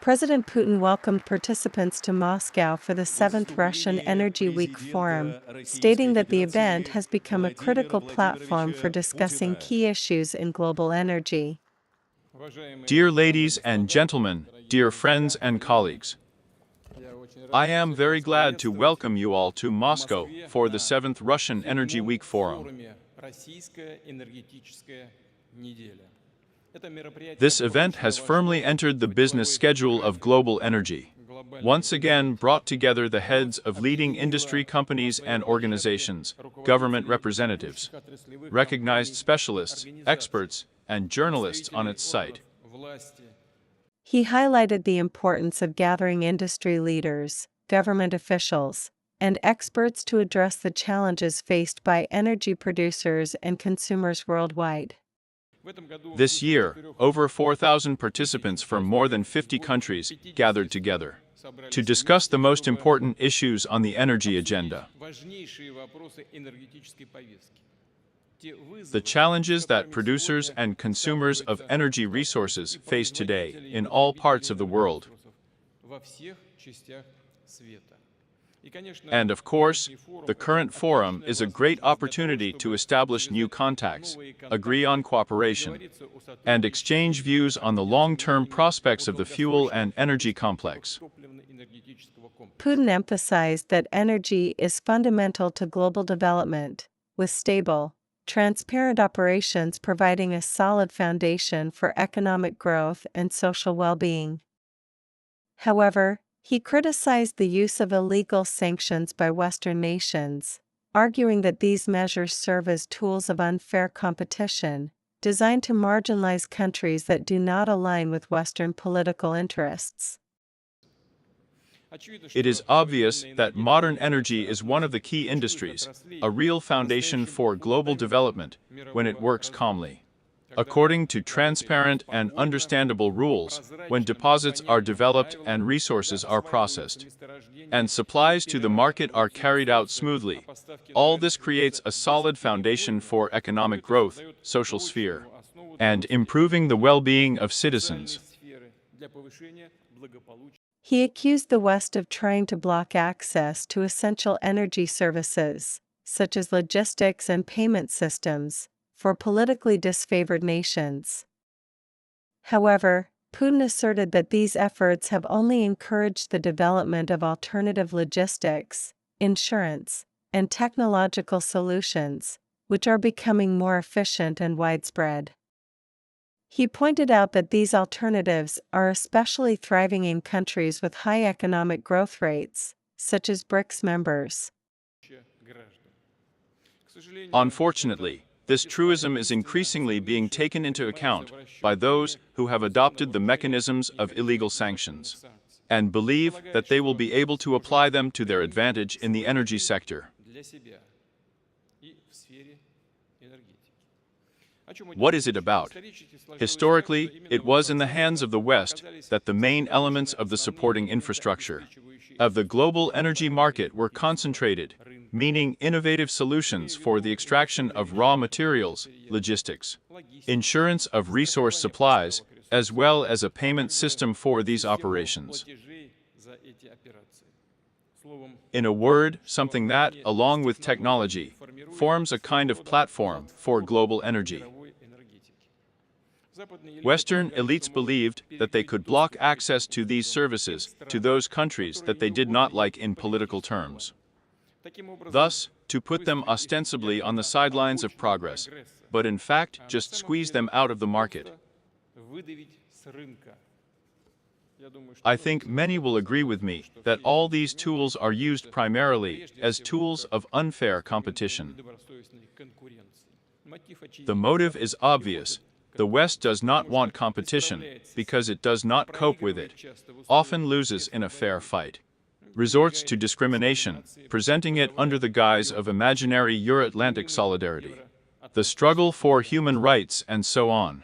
President Putin welcomed participants to Moscow for the 7th Russian Energy Week Forum, stating that the event has become a critical platform for discussing key issues in global energy. Dear ladies and gentlemen, dear friends and colleagues, I am very glad to welcome you all to Moscow for the 7th Russian Energy Week Forum. This event has firmly entered the business schedule of global energy. Once again brought together the heads of leading industry companies and organizations, government representatives, recognized specialists, experts, and journalists on its site. He highlighted the importance of gathering industry leaders, government officials, and experts to address the challenges faced by energy producers and consumers worldwide. This year, over 4,000 participants from more than 50 countries gathered together to discuss the most important issues on the energy agenda. The challenges that producers and consumers of energy resources face today in all parts of the world. And of course, the current forum is a great opportunity to establish new contacts, agree on cooperation, and exchange views on the long-term prospects of the fuel and energy complex. Putin emphasized that energy is fundamental to global development, with stable, transparent operations providing a solid foundation for economic growth and social well-being. However, he criticized the use of illegal sanctions by Western nations, arguing that these measures serve as tools of unfair competition, designed to marginalize countries that do not align with Western political interests. It is obvious that modern energy is one of the key industries, a real foundation for global development, when it works calmly. According to transparent and understandable rules, when deposits are developed and resources are processed, and supplies to the market are carried out smoothly, all this creates a solid foundation for economic growth, social sphere, and improving the well-being of citizens. He accused the West of trying to block access to essential energy services, such as logistics and payment systems, for politically disfavored nations. However, Putin asserted that these efforts have only encouraged the development of alternative logistics, insurance, and technological solutions, which are becoming more efficient and widespread. He pointed out that these alternatives are especially thriving in countries with high economic growth rates, such as BRICS members. Unfortunately, this truism is increasingly being taken into account by those who have adopted the mechanisms of illegal sanctions and believe that they will be able to apply them to their advantage in the energy sector. What is it about? Historically, it was in the hands of the West that the main elements of the supporting infrastructure of the global energy market were concentrated, meaning innovative solutions for the extraction of raw materials, logistics, insurance of resource supplies, as well as a payment system for these operations. In a word, something that, along with technology, forms a kind of platform for global energy. Western elites believed that they could block access to these services to those countries that they did not like in political terms. Thus, to put them ostensibly on the sidelines of progress, but in fact just squeeze them out of the market. I think many will agree with me that all these tools are used primarily as tools of unfair competition. The motive is obvious. The West does not want competition because it does not cope with it, often loses in a fair fight, resorts to discrimination, presenting it under the guise of imaginary Euro-Atlantic solidarity, the struggle for human rights, and so on.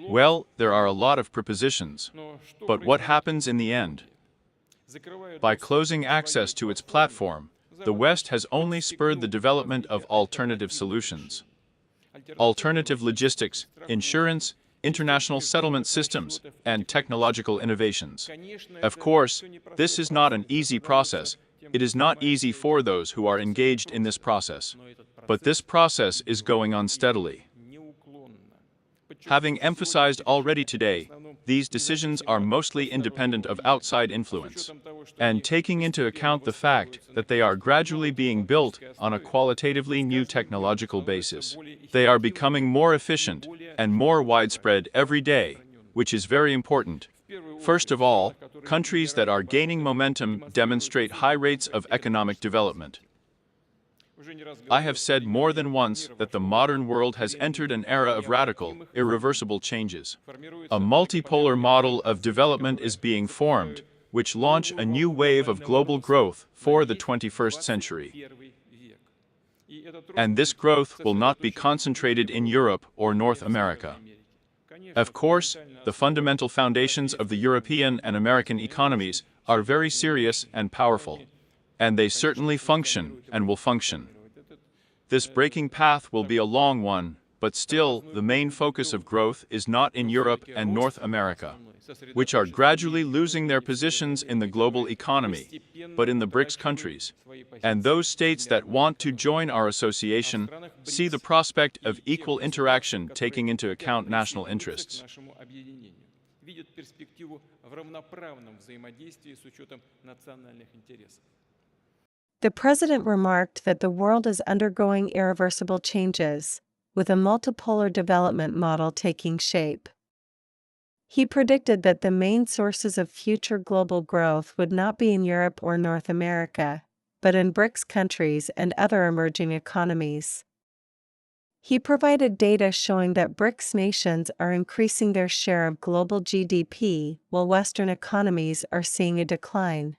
Well, there are a lot of propositions, but what happens in the end? By closing access to its platform, the West has only spurred the development of alternative solutions. Alternative logistics, insurance, international settlement systems, and technological innovations. Of course, this is not an easy process. It is not easy for those who are engaged in this process. But this process is going on steadily. Having emphasized already today, these decisions are mostly independent of outside influence, and taking into account the fact that they are gradually being built on a qualitatively new technological basis. They are becoming more efficient and more widespread every day, which is very important. First of all, countries that are gaining momentum demonstrate high rates of economic development. I have said more than once that the modern world has entered an era of radical, irreversible changes. A multipolar model of development is being formed, which launch a new wave of global growth for the 21st century. And this growth will not be concentrated in Europe or North America. Of course, the fundamental foundations of the European and American economies are very serious and powerful, and they certainly function and will function. This breaking path will be a long one, but still, the main focus of growth is not in Europe and North America, which are gradually losing their positions in the global economy, but in the BRICS countries. And those states that want to join our association see the prospect of equal interaction taking into account national interests. The president remarked that the world is undergoing irreversible changes, with a multipolar development model taking shape. He predicted that the main sources of future global growth would not be in Europe or North America, but in BRICS countries and other emerging economies. He provided data showing that BRICS nations are increasing their share of global GDP, while Western economies are seeing a decline.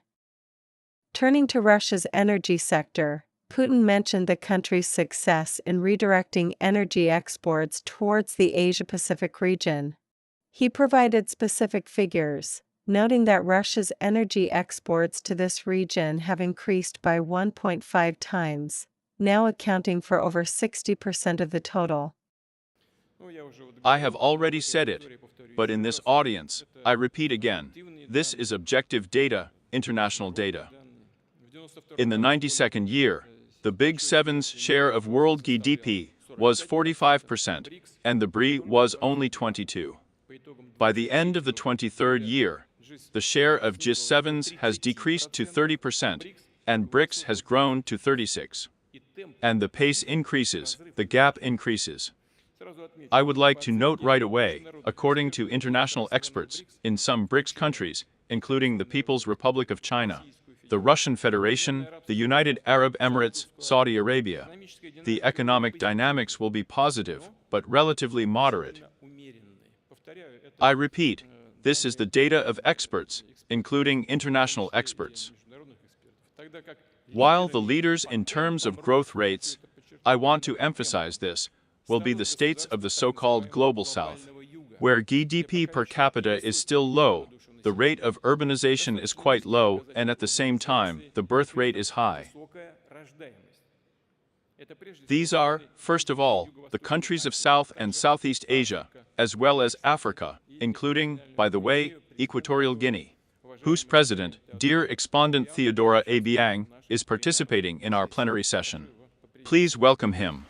Turning to Russia's energy sector, Putin mentioned the country's success in redirecting energy exports towards the Asia-Pacific region. He provided specific figures, noting that Russia's energy exports to this region have increased by 1.5 times, now accounting for over 60% of the total. I have already said it, but in this audience, I repeat again, this is objective data, international data. In the 92nd year, the Big Seven's share of world GDP was 45%, and the BRI was only 22%. By the end of the 23rd year, the share of G7's has decreased to 30%, and BRICS has grown to 36%. And the pace increases, the gap increases. I would like to note right away, according to international experts, in some BRICS countries, including the People's Republic of China, the Russian Federation, the United Arab Emirates, Saudi Arabia, the economic dynamics will be positive, but relatively moderate. I repeat, this is the data of experts, including international experts. While the leaders in terms of growth rates, I want to emphasize this, will be the states of the so-called Global South, where GDP per capita is still low, the rate of urbanization is quite low, and at the same time, the birth rate is high. These are, first of all, the countries of South and Southeast Asia, as well as Africa, including, by the way, Equatorial Guinea, whose president, dear Expondent Theodora Obiang, is participating in our plenary session. Please welcome him.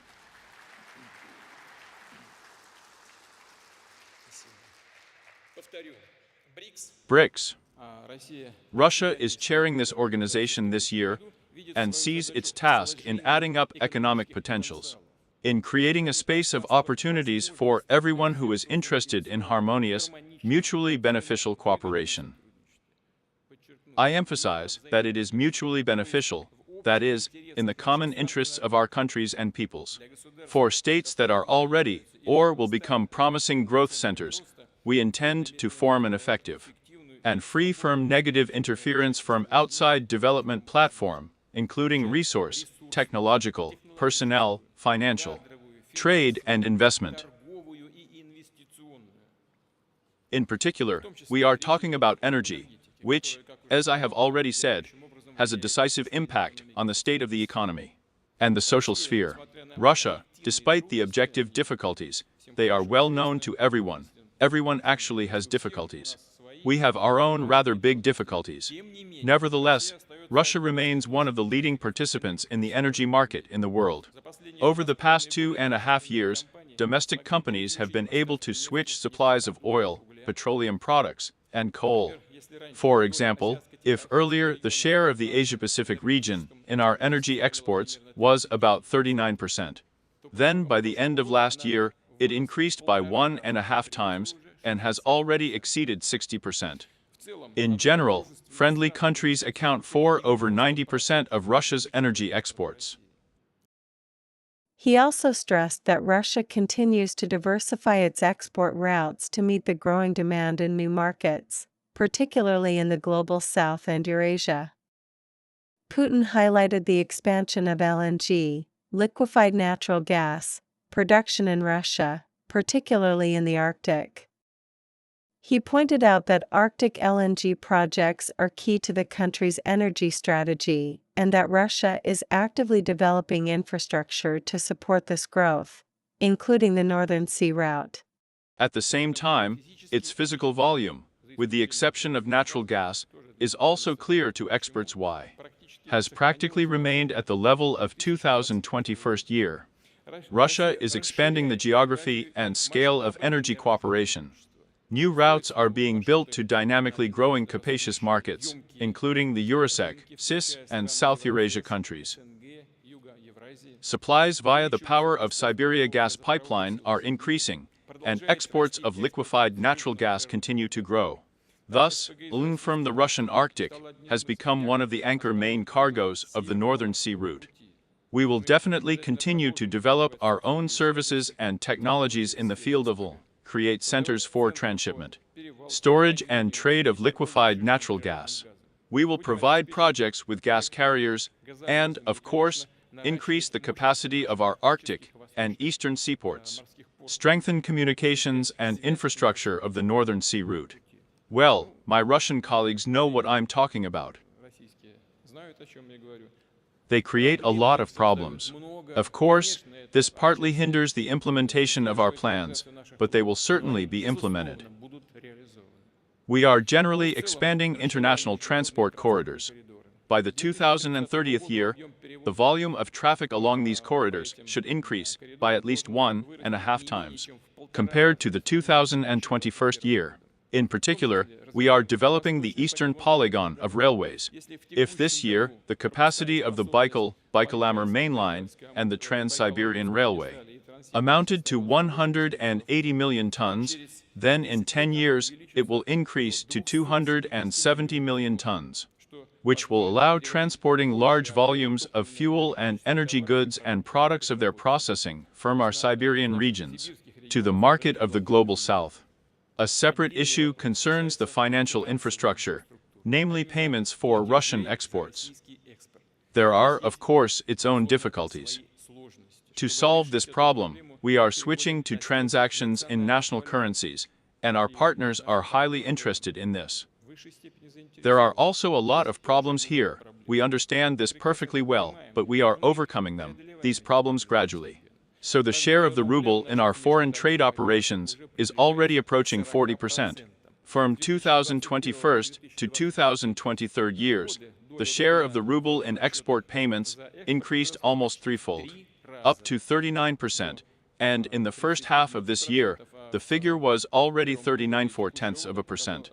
BRICS. Russia is chairing this organization this year and sees its task in adding up economic potentials, in creating a space of opportunities for everyone who is interested in harmonious, mutually beneficial cooperation. I emphasize that it is mutually beneficial, that is, in the common interests of our countries and peoples. For states that are already or will become promising growth centers, we intend to form an effective and free from negative interference from outside development platform, including resource, technological, personnel, financial, trade and investment. In particular, we are talking about energy, which, as I have already said, has a decisive impact on the state of the economy and the social sphere. Russia, despite the objective difficulties, they are well known to everyone, everyone actually has difficulties. We have our own rather big difficulties. Nevertheless, Russia remains one of the leading participants in the energy market in the world. Over the past 2.5 years, domestic companies have been able to switch supplies of oil, petroleum products, and coal. For example, if earlier the share of the Asia-Pacific region in our energy exports was about 39%, then by the end of last year, it increased by 1.5 times and has already exceeded 60%. In general, friendly countries account for over 90% of Russia's energy exports. He also stressed that Russia continues to diversify its export routes to meet the growing demand in new markets, particularly in the Global South and Eurasia. Putin highlighted the expansion of LNG, liquefied natural gas, production in Russia, particularly in the Arctic. He pointed out that Arctic LNG projects are key to the country's energy strategy and that Russia is actively developing infrastructure to support this growth, including the Northern Sea route. At the same time, its physical volume, with the exception of natural gas, is also clear to experts why, has practically remained at the level of 2021 year. Russia is expanding the geography and scale of energy cooperation. New routes are being built to dynamically growing capacious markets, including the Eurosec, CIS, and South Eurasia countries. Supplies via the power of Siberia gas pipeline are increasing, and exports of liquefied natural gas continue to grow. Thus, LNG from the Russian Arctic has become one of the anchor main cargoes of the Northern Sea route. We will definitely continue to develop our own services and technologies in the field of LNG. Create centers for transshipment, storage and trade of liquefied natural gas. We will provide projects with gas carriers and, of course, increase the capacity of our Arctic and Eastern seaports. Strengthen communications and infrastructure of the Northern Sea route. Well, my Russian colleagues know what I'm talking about. They create a lot of problems. Of course, this partly hinders the implementation of our plans, but they will certainly be implemented. We are generally expanding international transport corridors. By the 2030 year, the volume of traffic along these corridors should increase by at least 1.5 times, compared to the 2021 year. In particular, we are developing the eastern polygon of railways. If this year, the capacity of the Baikal-Amur main line and the Trans-Siberian Railway amounted to 180 million tons, then in 10 years it will increase to 270 million tons, which will allow transporting large volumes of fuel and energy goods and products of their processing from our Siberian regions to the market of the Global South. A separate issue concerns the financial infrastructure, namely payments for Russian exports. There are, of course, its own difficulties. To solve this problem, we are switching to transactions in national currencies, and our partners are highly interested in this. There are also a lot of problems here. We understand this perfectly well, but we are overcoming them, these problems gradually. So the share of the ruble in our foreign trade operations is already approaching 40%. From 2021 to 2023 years, the share of the ruble in export payments increased almost threefold, up to 39%, and in the first half of this year, the figure was already 39.4%.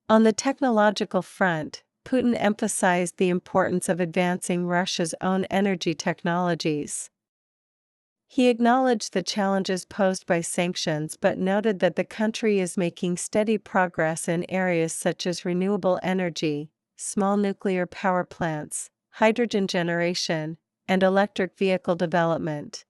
On the technological front, Putin emphasized the importance of advancing Russia's own energy technologies. He acknowledged the challenges posed by sanctions but noted that the country is making steady progress in areas such as renewable energy, small nuclear power plants, hydrogen generation, and electric vehicle development.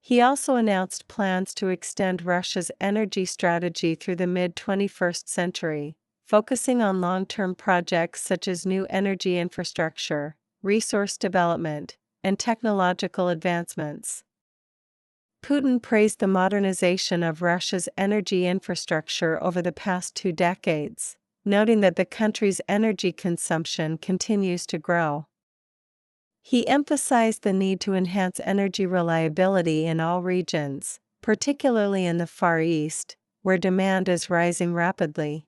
He also announced plans to extend Russia's energy strategy through the mid-21st century, focusing on long-term projects such as new energy infrastructure, resource development, and technological advancements. Putin praised the modernization of Russia's energy infrastructure over the past 2 decades, noting that the country's energy consumption continues to grow. He emphasized the need to enhance energy reliability in all regions, particularly in the Far East, where demand is rising rapidly.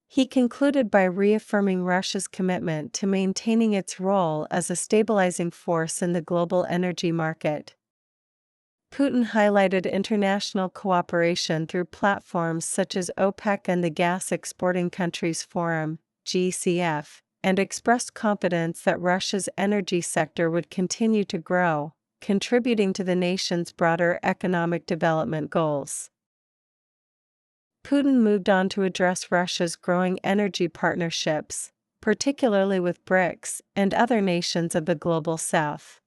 He concluded by reaffirming Russia's commitment to maintaining its role as a stabilizing force in the global energy market. Putin highlighted international cooperation through platforms such as OPEC and the Gas Exporting Countries Forum, GCF, and expressed confidence that Russia's energy sector would continue to grow, contributing to the nation's broader economic development goals. Putin moved on to address Russia's growing energy partnerships, particularly with BRICS and other nations of the Global South.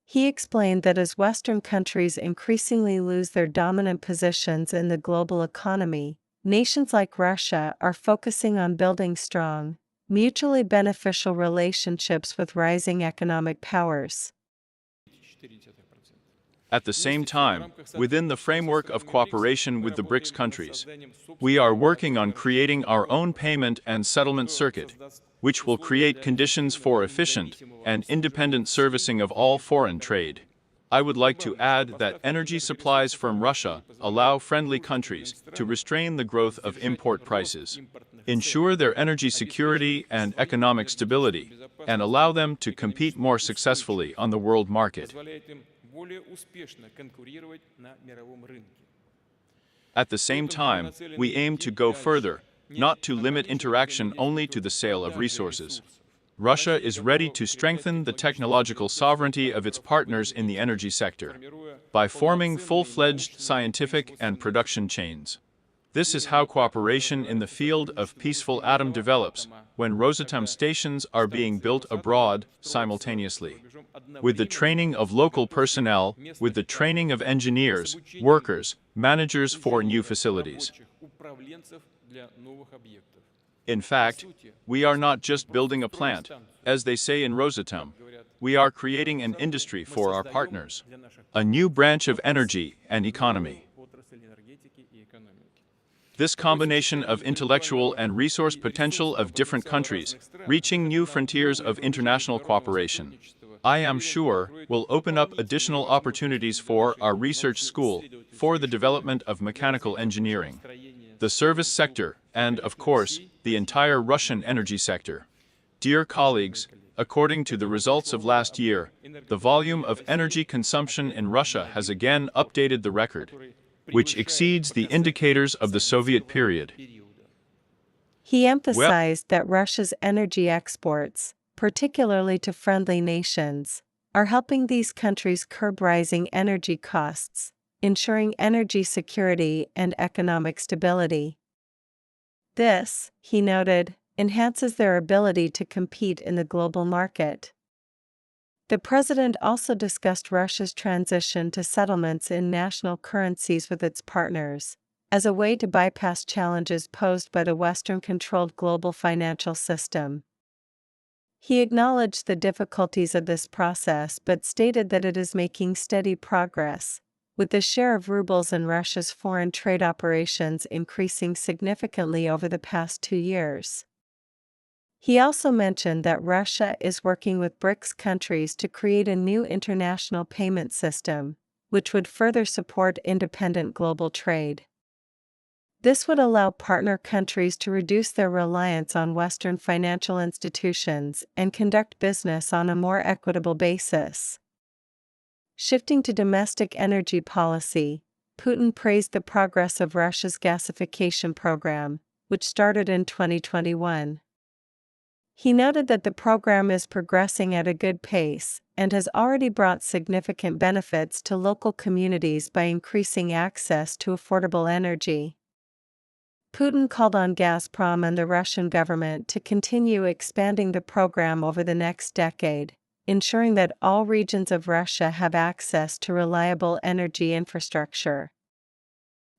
He explained that as Western countries increasingly lose their dominant positions in the global economy, nations like Russia are focusing on building strong, mutually beneficial relationships with rising economic powers. At the same time, within the framework of cooperation with the BRICS countries, we are working on creating our own payment and settlement circuit, which will create conditions for efficient and independent servicing of all foreign trade. I would like to add that energy supplies from Russia allow friendly countries to restrain the growth of import prices, ensure their energy security and economic stability, and allow them to compete more successfully on the world market. At the same time, we aim to go further, not to limit interaction only to the sale of resources. Russia is ready to strengthen the technological sovereignty of its partners in the energy sector by forming full-fledged scientific and production chains. This is how cooperation in the field of peaceful atom develops when Rosatom stations are being built abroad simultaneously. With the training of local personnel, with the training of engineers, workers, managers for new facilities. In fact, we are not just building a plant, as they say in Rosatom. We are creating an industry for our partners, a new branch of energy and economy. This combination of intellectual and resource potential of different countries, reaching new frontiers of international cooperation, I am sure, will open up additional opportunities for our research school, for the development of mechanical engineering, the service sector, and, of course, the entire Russian energy sector. Dear colleagues, according to the results of last year, the volume of energy consumption in Russia has again updated the record, which exceeds the indicators of the Soviet period. He emphasized that Russia's energy exports, particularly to friendly nations, are helping these countries curb rising energy costs, ensuring energy security and economic stability. This, he noted, enhances their ability to compete in the global market. The president also discussed Russia's transition to settlements in national currencies with its partners, as a way to bypass challenges posed by the Western-controlled global financial system. He acknowledged the difficulties of this process but stated that it is making steady progress, with the share of rubles in Russia's foreign trade operations increasing significantly over the past 2 years. He also mentioned that Russia is working with BRICS countries to create a new international payment system, which would further support independent global trade. This would allow partner countries to reduce their reliance on Western financial institutions and conduct business on a more equitable basis. Shifting to domestic energy policy, Putin praised the progress of Russia's gasification program, which started in 2021. He noted that the program is progressing at a good pace and has already brought significant benefits to local communities by increasing access to affordable energy. Putin called on Gazprom and the Russian government to continue expanding the program over the next decade, ensuring that all regions of Russia have access to reliable energy infrastructure.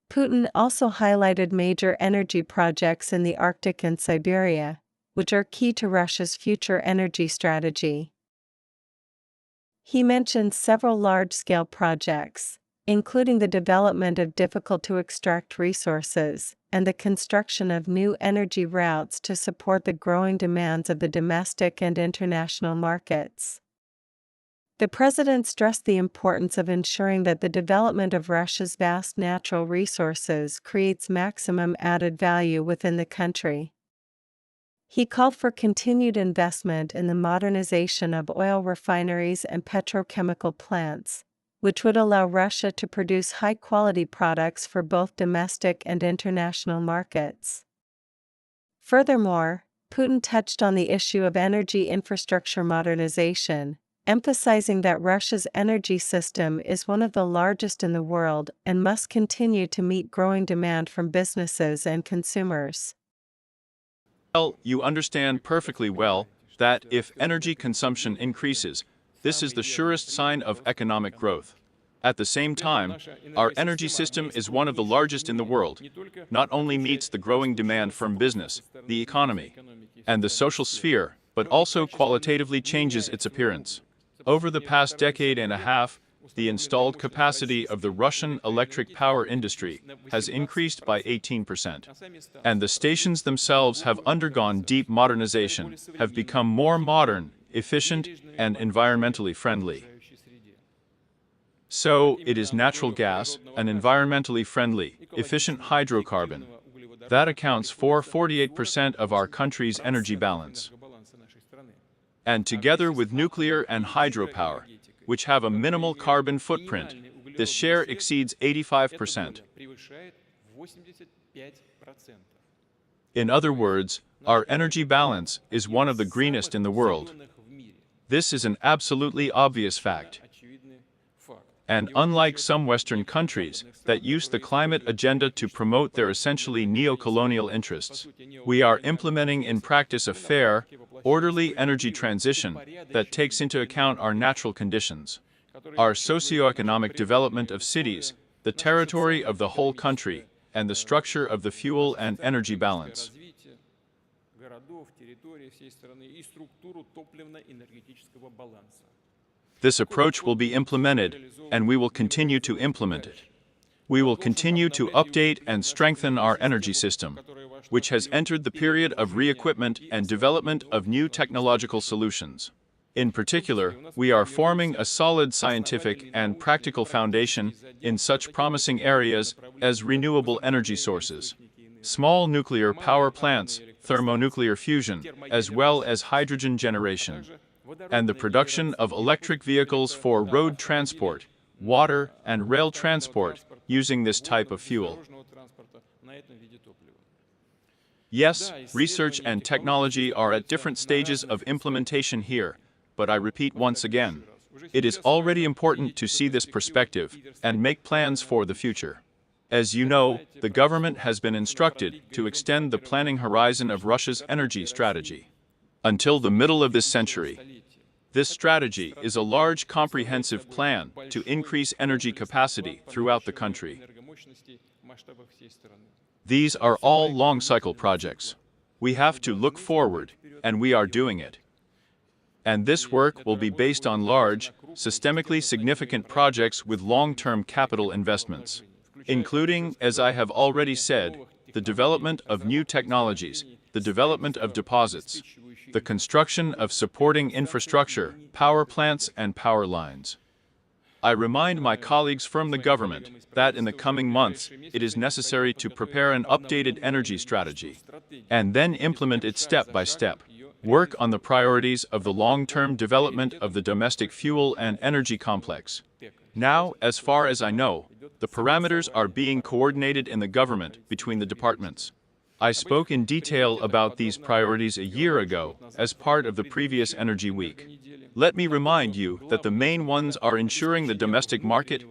Putin also highlighted major energy projects in the Arctic and Siberia, which are key to Russia's future energy strategy. He mentioned several large-scale projects, including the development of difficult-to-extract resources and the construction of new energy routes to support the growing demands of the domestic and international markets. The president stressed the importance of ensuring that the development of Russia's vast natural resources creates maximum added value within the country. He called for continued investment in the modernization of oil refineries and petrochemical plants, which would allow Russia to produce high-quality products for both domestic and international markets. Furthermore, Putin touched on the issue of energy infrastructure modernization, emphasizing that Russia's energy system is one of the largest in the world and must continue to meet growing demand from businesses and consumers. Well, you understand perfectly well that if energy consumption increases, this is the surest sign of economic growth. At the same time, our energy system is one of the largest in the world, not only meets the growing demand from business, the economy, and the social sphere, but also qualitatively changes its appearance. Over the past decade and a half, the installed capacity of the Russian electric power industry has increased by 18%. And the stations themselves have undergone deep modernization, have become more modern, efficient, and environmentally friendly. So, it is natural gas, an environmentally friendly, efficient hydrocarbon. That accounts for 48% of our country's energy balance. And together with nuclear and hydropower, which have a minimal carbon footprint, this share exceeds 85%. In other words, our energy balance is one of the greenest in the world. This is an absolutely obvious fact. And unlike some Western countries that use the climate agenda to promote their essentially neo-colonial interests, we are implementing in practice a fair, orderly energy transition that takes into account our natural conditions, our socio-economic development of cities, the territory of the whole country, and the structure of the fuel and energy balance. This approach will be implemented, and we will continue to implement it. We will continue to update and strengthen our energy system, which has entered the period of re-equipment and development of new technological solutions. In particular, we are forming a solid scientific and practical foundation in such promising areas as renewable energy sources, small nuclear power plants, thermonuclear fusion, as well as hydrogen generation, and the production of electric vehicles for road transport, water, and rail transport using this type of fuel. Yes, research and technology are at different stages of implementation here, but I repeat once again, it is already important to see this perspective and make plans for the future. As you know, the government has been instructed to extend the planning horizon of Russia's energy strategy until the middle of this century. This strategy is a large comprehensive plan to increase energy capacity throughout the country. These are all long-cycle projects. We have to look forward, and we are doing it. And this work will be based on large, systemically significant projects with long-term capital investments, including, as I have already said, the development of new technologies, the development of deposits, the construction of supporting infrastructure, power plants, and power lines. I remind my colleagues from the government that in the coming months it is necessary to prepare an updated energy strategy and then implement it step by step. Work on the priorities of the long-term development of the domestic fuel and energy complex. Now, as far as I know, the parameters are being coordinated in the government between the departments. I spoke in detail about these priorities a year ago as part of the previous Energy Week. Let me remind you that the main ones are ensuring the domestic market,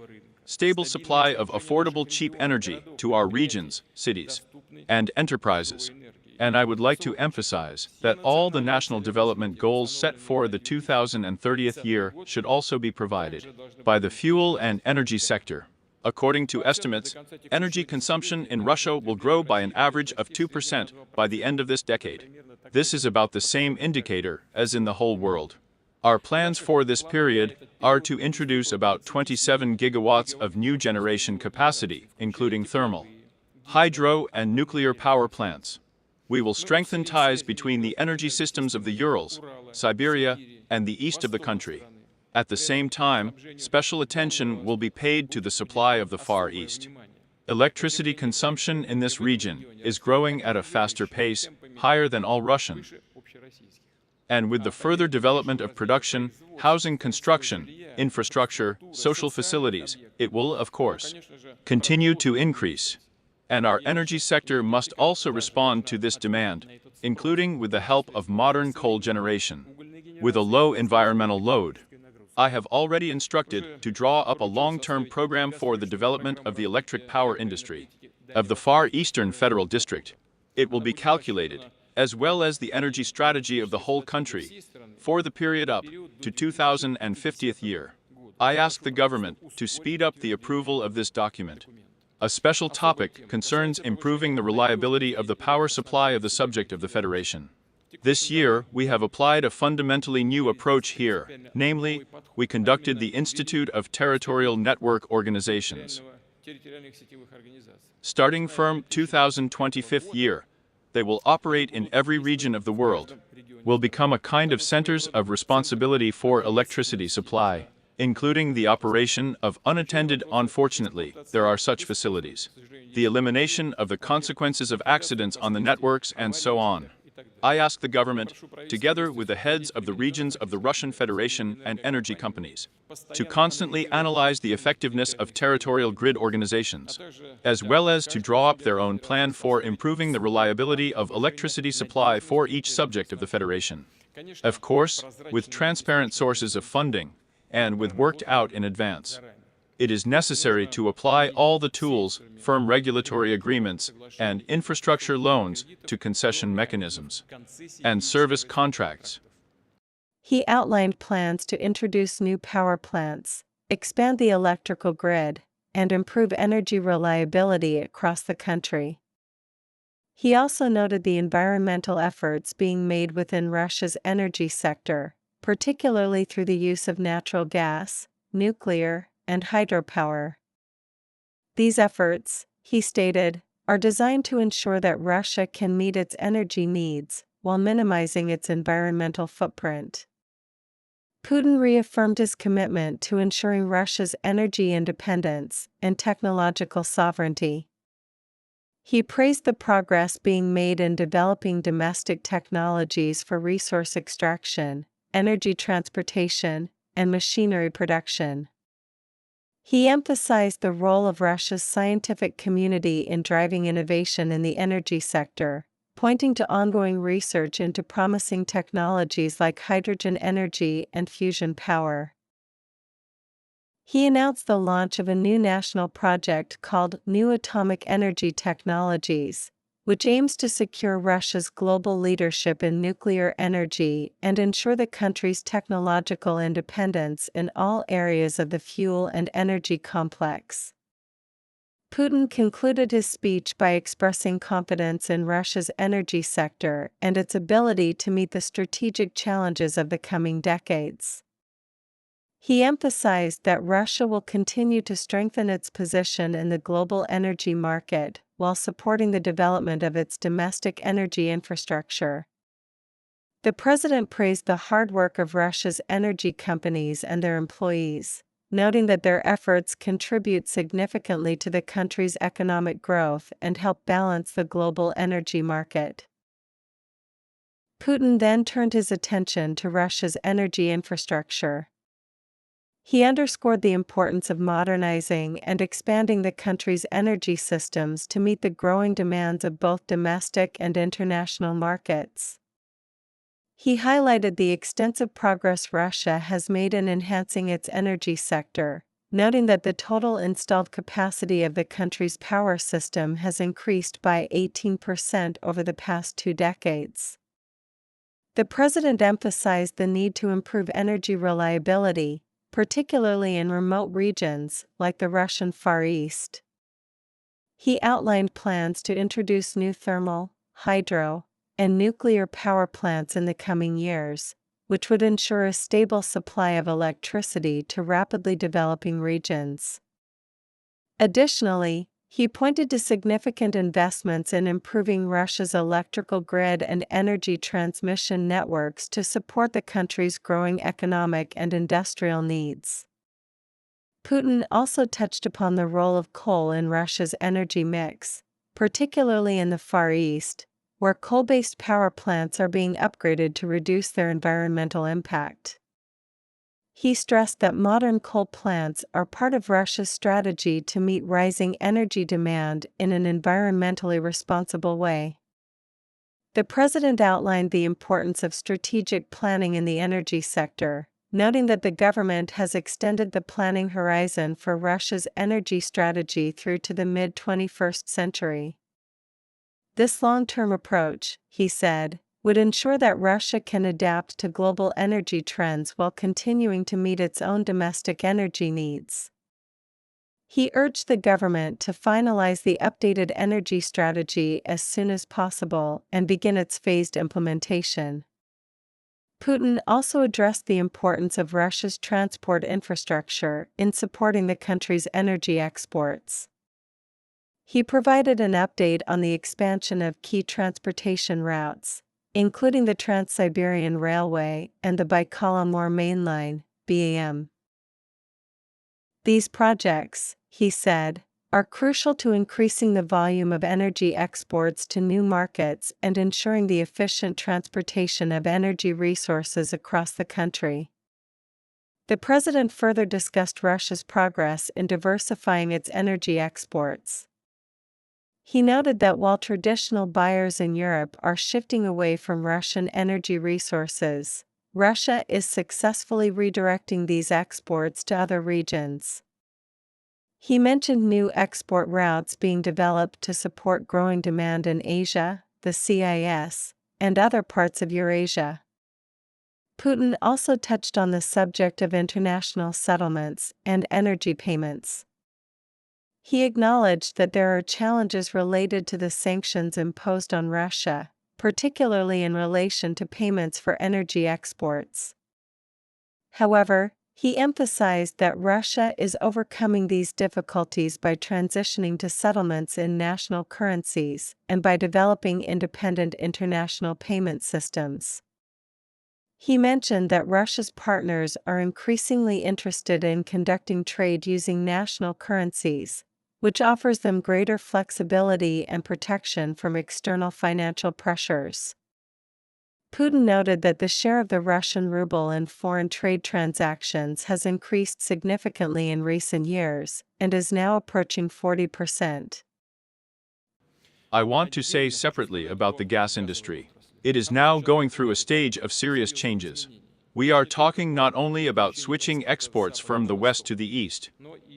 stable supply of affordable cheap energy to our regions, cities, and enterprises. And I would like to emphasize that all the national development goals set for the 2030th year should also be provided by the fuel and energy sector. According to estimates, energy consumption in Russia will grow by an average of 2% by the end of this decade. This is about the same indicator as in the whole world. Our plans for this period are to introduce about 27 gigawatts of new generation capacity, including thermal, hydro, and nuclear power plants. We will strengthen ties between the energy systems of the Urals, Siberia, and the east of the country. At the same time, special attention will be paid to the supply of the Far East. Electricity consumption in this region is growing at a faster pace, higher than all Russian. And with the further development of production, housing construction, infrastructure, social facilities, it will, of course, continue to increase. And our energy sector must also respond to this demand, including with the help of modern coal generation, with a low environmental load. I have already instructed to draw up a long-term program for the development of the electric power industry of the Far Eastern Federal District. It will be calculated, as well as the energy strategy of the whole country, for the period up to 2050th year. I ask the government to speed up the approval of this document. A special topic concerns improving the reliability of the power supply of the subject of the Federation. This year, we have applied a fundamentally new approach here, namely, we conducted the Institute of Territorial Network Organizations. Starting from 2025th year, they will operate in every region of the world, will become a kind of centers of responsibility for electricity supply, including the operation of unattended. Unfortunately, there are such facilities, the elimination of the consequences of accidents on the networks and so on. I ask the government, together with the heads of the regions of the Russian Federation and energy companies, to constantly analyze the effectiveness of territorial grid organizations, as well as to draw up their own plan for improving the reliability of electricity supply for each subject of the Federation. Of course, with transparent sources of funding, and with worked out in advance. It is necessary to apply all the tools, firm regulatory agreements, and infrastructure loans to concession mechanisms and service contracts. He outlined plans to introduce new power plants, expand the electrical grid, and improve energy reliability across the country. He also noted the environmental efforts being made within Russia's energy sector, particularly through the use of natural gas, nuclear, and hydropower. These efforts, he stated, are designed to ensure that Russia can meet its energy needs while minimizing its environmental footprint. Putin reaffirmed his commitment to ensuring Russia's energy independence and technological sovereignty. He praised the progress being made in developing domestic technologies for resource extraction, energy transportation, and machinery production. He emphasized the role of Russia's scientific community in driving innovation in the energy sector, pointing to ongoing research into promising technologies like hydrogen energy and fusion power. He announced the launch of a new national project called New Atomic Energy Technologies, which aims to secure Russia's global leadership in nuclear energy and ensure the country's technological independence in all areas of the fuel and energy complex. Putin concluded his speech by expressing confidence in Russia's energy sector and its ability to meet the strategic challenges of the coming decades. He emphasized that Russia will continue to strengthen its position in the global energy market while supporting the development of its domestic energy infrastructure. The president praised the hard work of Russia's energy companies and their employees, noting that their efforts contribute significantly to the country's economic growth and help balance the global energy market. Putin then turned his attention to Russia's energy infrastructure. He underscored the importance of modernizing and expanding the country's energy systems to meet the growing demands of both domestic and international markets. He highlighted the extensive progress Russia has made in enhancing its energy sector, noting that the total installed capacity of the country's power system has increased by 18% over the past 2 decades. The president emphasized the need to improve energy reliability, particularly in remote regions like the Russian Far East. He outlined plans to introduce new thermal, hydro, and nuclear power plants in the coming years, which would ensure a stable supply of electricity to rapidly developing regions. Additionally, He pointed to significant investments in improving Russia's electrical grid and energy transmission networks to support the country's growing economic and industrial needs. Putin also touched upon the role of coal in Russia's energy mix, particularly in the Far East, where coal-based power plants are being upgraded to reduce their environmental impact. He stressed that modern coal plants are part of Russia's strategy to meet rising energy demand in an environmentally responsible way. The president outlined the importance of strategic planning in the energy sector, noting that the government has extended the planning horizon for Russia's energy strategy through to the mid-21st century. This long-term approach, he said, would ensure that Russia can adapt to global energy trends while continuing to meet its own domestic energy needs. He urged the government to finalize the updated energy strategy as soon as possible and begin its phased implementation. Putin also addressed the importance of Russia's transport infrastructure in supporting the country's energy exports. He provided an update on the expansion of key transportation routes, including the Trans-Siberian Railway and the Baikal-Amur Main Line, BAM. These projects, he said, are crucial to increasing the volume of energy exports to new markets and ensuring the efficient transportation of energy resources across the country. The president further discussed Russia's progress in diversifying its energy exports. He noted that while traditional buyers in Europe are shifting away from Russian energy resources, Russia is successfully redirecting these exports to other regions. He mentioned new export routes being developed to support growing demand in Asia, the CIS, and other parts of Eurasia. Putin also touched on the subject of international settlements and energy payments. He acknowledged that there are challenges related to the sanctions imposed on Russia, particularly in relation to payments for energy exports. However, he emphasized that Russia is overcoming these difficulties by transitioning to settlements in national currencies and by developing independent international payment systems. He mentioned that Russia's partners are increasingly interested in conducting trade using national currencies, which offers them greater flexibility and protection from external financial pressures. Putin noted that the share of the Russian ruble in foreign trade transactions has increased significantly in recent years and is now approaching 40%. I want to say separately about the gas industry. It is now going through a stage of serious changes. We are talking not only about switching exports from the west to the east,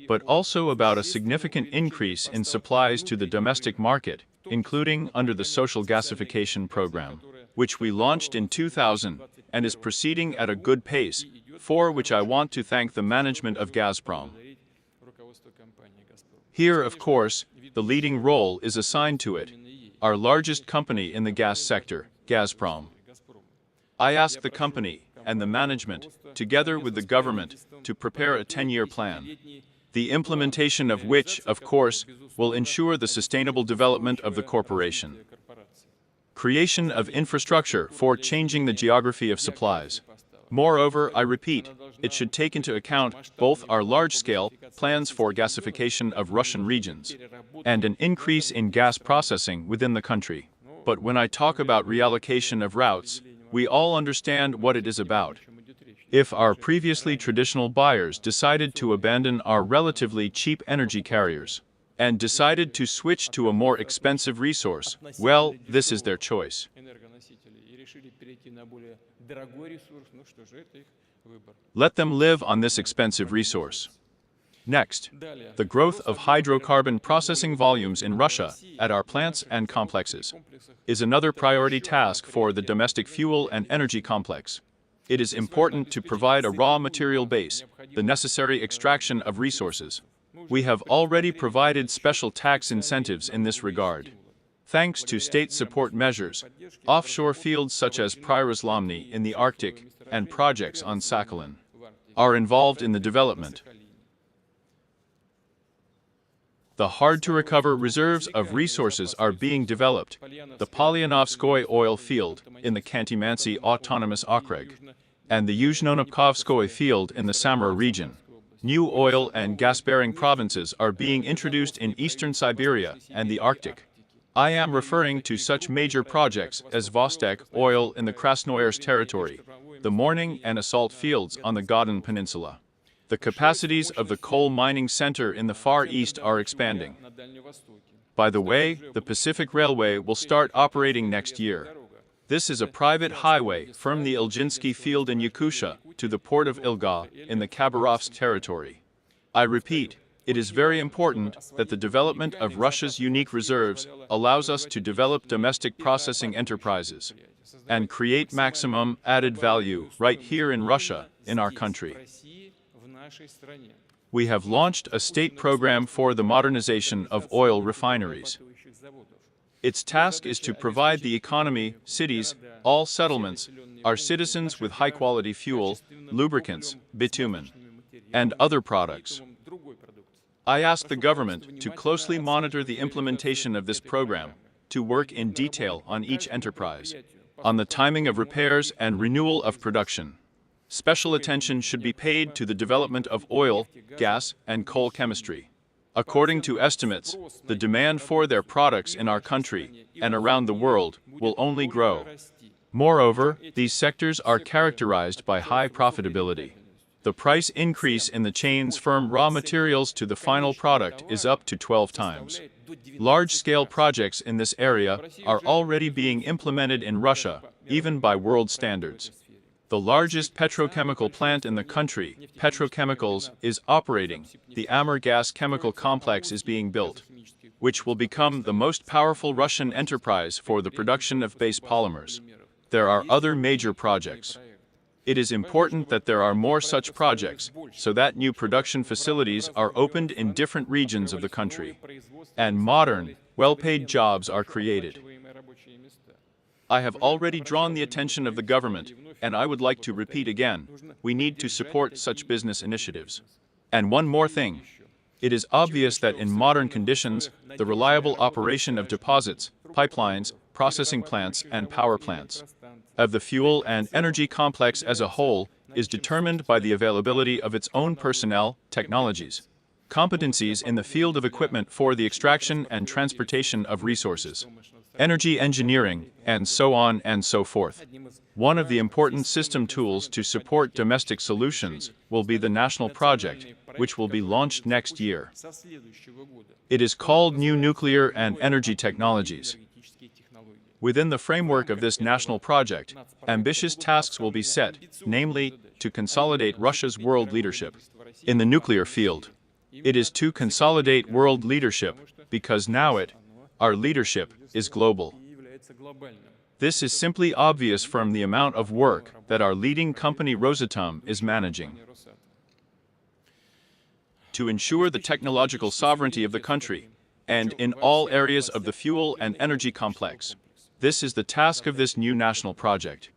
but also about a significant increase in supplies to the domestic market, including under the social gasification program, which we launched in 2000 and is proceeding at a good pace, for which I want to thank the management of Gazprom. Here, of course, the leading role is assigned to it, our largest company in the gas sector, Gazprom. I asked the company and the management, together with the government, to prepare a 10-year plan, the implementation of which, of course, will ensure the sustainable development of the corporation. Creation of infrastructure for changing the geography of supplies. Moreover, I repeat, it should take into account both our large-scale plans for gasification of Russian regions and an increase in gas processing within the country. But when I talk about reallocation of routes, we all understand what it is about. If our previously traditional buyers decided to abandon our relatively cheap energy carriers and decided to switch to a more expensive resource, well, this is their choice. Let them live on this expensive resource. Next, the growth of hydrocarbon processing volumes in Russia at our plants and complexes is another priority task for the domestic fuel and energy complex. It is important to provide a raw material base, the necessary extraction of resources. We have already provided special tax incentives in this regard. Thanks to state support measures, offshore fields such as Pryorozlomny in the Arctic and projects on Sakhalin are involved in the development. The hard-to-recover reserves of resources are being developed. The Polyanovskoye oil field in the Khanty-Mansi Autonomous Okrug and the Yuzhno-Nopkovskoye field in the Samara region. New oil and gas-bearing provinces are being introduced in eastern Siberia and the Arctic. I am referring to such major projects as Vostok oil in the Krasnoyarsk territory, the Morning and Assault fields on the Godin Peninsula. The capacities of the coal mining center in the Far East are expanding. By the way, the Pacific Railway will start operating next year. This is a private highway from the Ilginsky field in Yakutia to the port of Ilga in the Khabarovsk territory. I repeat, it is very important that the development of Russia's unique reserves allows us to develop domestic processing enterprises and create maximum added value right here in Russia, in our country. We have launched a state program for the modernization of oil refineries. Its task is to provide the economy, cities, all settlements, our citizens with high-quality fuel, lubricants, bitumen, and other products. I ask the government to closely monitor the implementation of this program, to work in detail on each enterprise, on the timing of repairs and renewal of production. Special attention should be paid to the development of oil, gas, and coal chemistry. According to estimates, the demand for their products in our country and around the world will only grow. Moreover, these sectors are characterized by high profitability. The price increase in the chains from raw materials to the final product is up to 12 times. Large-scale projects in this area are already being implemented in Russia, even by world standards. The largest petrochemical plant in the country, Petrochemicals, is operating. The Amur gas chemical complex is being built, which will become the most powerful Russian enterprise for the production of base polymers. There are other major projects. It is important that there are more such projects, so that new production facilities are opened in different regions of the country, and modern, well-paid jobs are created. I have already drawn the attention of the government, and I would like to repeat again, we need to support such business initiatives. And one more thing. It is obvious that in modern conditions, the reliable operation of deposits, pipelines, processing plants, and power plants of the fuel and energy complex as a whole is determined by the availability of its own personnel, technologies, competencies in the field of equipment for the extraction and transportation of resources, energy engineering, and so on and so forth. One of the important system tools to support domestic solutions will be the national project, which will be launched next year. It is called New Nuclear and Energy Technologies. Within the framework of this national project, ambitious tasks will be set, namely, to consolidate Russia's world leadership in the nuclear field. It is to consolidate world leadership because now our leadership is global. This is simply obvious from the amount of work that our leading company Rosatom is managing. To ensure the technological sovereignty of the country, and in all areas of the fuel and energy complex, this is the task of this new national project.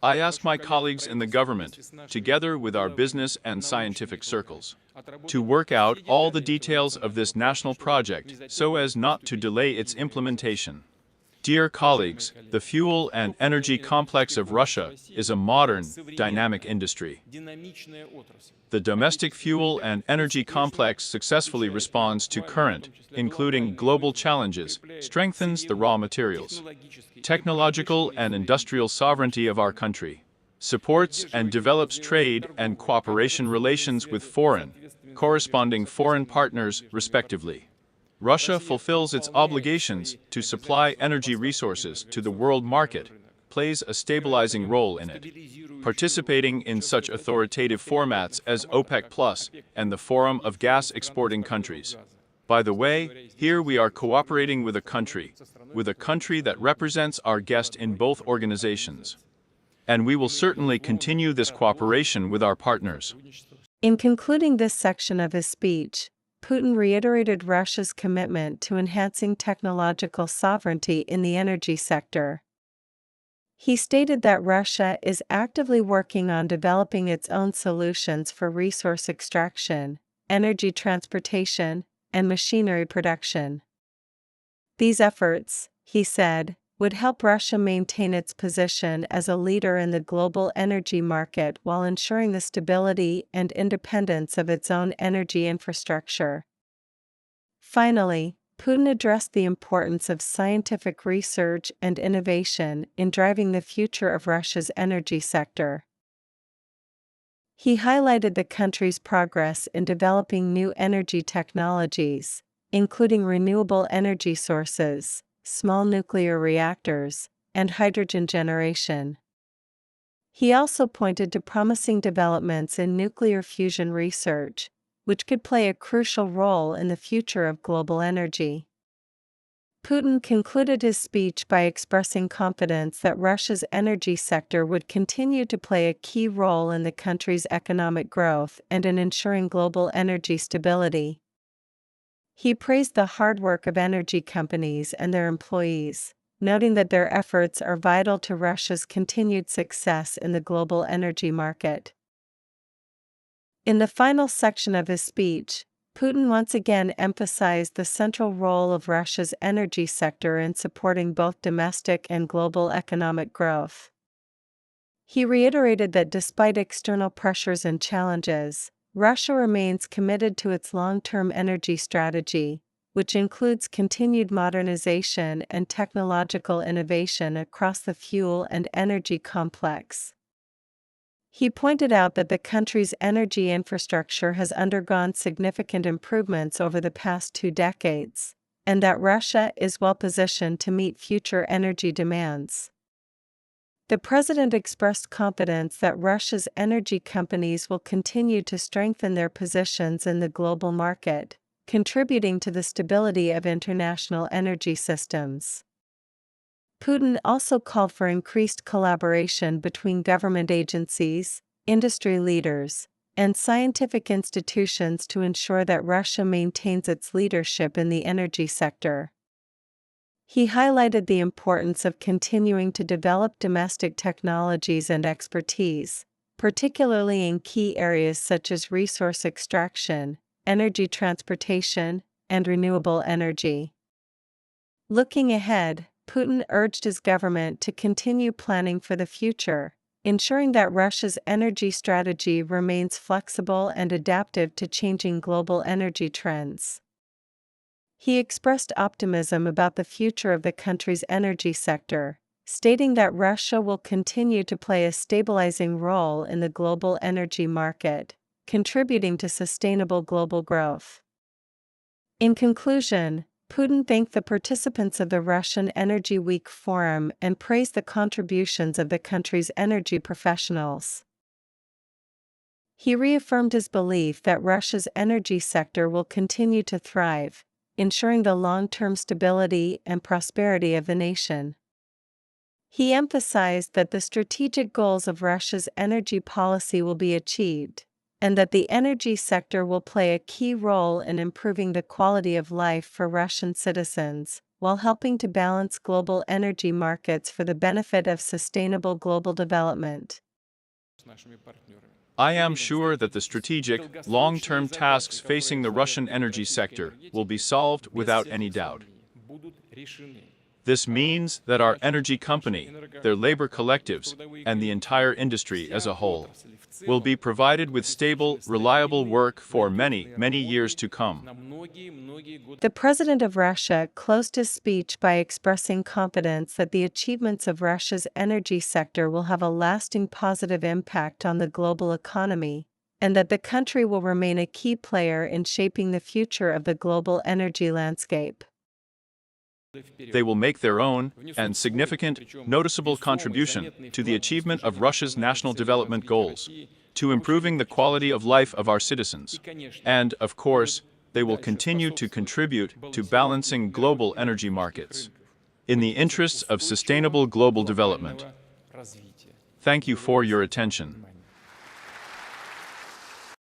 I ask my colleagues in the government, together with our business and scientific circles, to work out all the details of this national project so as not to delay its implementation. Dear colleagues, the fuel and energy complex of Russia is a modern, dynamic industry. The domestic fuel and energy complex successfully responds to current, including global challenges, strengthens the raw materials, technological and industrial sovereignty of our country, supports and develops trade and cooperation relations with corresponding foreign partners, respectively. Russia fulfills its obligations to supply energy resources to the world market, plays a stabilizing role in it, participating in such authoritative formats as OPEC+ and the Forum of Gas Exporting Countries. By the way, here we are cooperating with a country that represents our guest in both organizations. And we will certainly continue this cooperation with our partners. In concluding this section of his speech, Putin reiterated Russia's commitment to enhancing technological sovereignty in the energy sector. He stated that Russia is actively working on developing its own solutions for resource extraction, energy transportation, and machinery production. These efforts, he said, would help Russia maintain its position as a leader in the global energy market while ensuring the stability and independence of its own energy infrastructure. Finally, Putin addressed the importance of scientific research and innovation in driving the future of Russia's energy sector. He highlighted the country's progress in developing new energy technologies, including renewable energy sources, small nuclear reactors, and hydrogen generation. He also pointed to promising developments in nuclear fusion research, which could play a crucial role in the future of global energy. Putin concluded his speech by expressing confidence that Russia's energy sector would continue to play a key role in the country's economic growth and in ensuring global energy stability. He praised the hard work of energy companies and their employees, noting that their efforts are vital to Russia's continued success in the global energy market. In the final section of his speech, Putin once again emphasized the central role of Russia's energy sector in supporting both domestic and global economic growth. He reiterated that despite external pressures and challenges, Russia remains committed to its long-term energy strategy, which includes continued modernization and technological innovation across the fuel and energy complex. He pointed out that the country's energy infrastructure has undergone significant improvements over the past 2 decades, and that Russia is well positioned to meet future energy demands. The president expressed confidence that Russia's energy companies will continue to strengthen their positions in the global market, contributing to the stability of international energy systems. Putin also called for increased collaboration between government agencies, industry leaders, and scientific institutions to ensure that Russia maintains its leadership in the energy sector. He highlighted the importance of continuing to develop domestic technologies and expertise, particularly in key areas such as resource extraction, energy transportation, and renewable energy. Looking ahead, Putin urged his government to continue planning for the future, ensuring that Russia's energy strategy remains flexible and adaptive to changing global energy trends. He expressed optimism about the future of the country's energy sector, stating that Russia will continue to play a stabilizing role in the global energy market, contributing to sustainable global growth. In conclusion, Putin thanked the participants of the Russian Energy Week Forum and praised the contributions of the country's energy professionals. He reaffirmed his belief that Russia's energy sector will continue to thrive, ensuring the long-term stability and prosperity of the nation. He emphasized that the strategic goals of Russia's energy policy will be achieved, and that the energy sector will play a key role in improving the quality of life for Russian citizens, while helping to balance global energy markets for the benefit of sustainable global development. I am sure that the strategic, long-term tasks facing the Russian energy sector will be solved without any doubt. This means that our energy company, their labor collectives, and the entire industry as a whole will be provided with stable, reliable work for many, many years to come. The President of Russia closed his speech by expressing confidence that the achievements of Russia's energy sector will have a lasting positive impact on the global economy, and that the country will remain a key player in shaping the future of the global energy landscape. They will make their own, and significant, noticeable contribution to the achievement of Russia's national development goals, to improving the quality of life of our citizens. And, of course, they will continue to contribute to balancing global energy markets in the interests of sustainable global development. Thank you for your attention.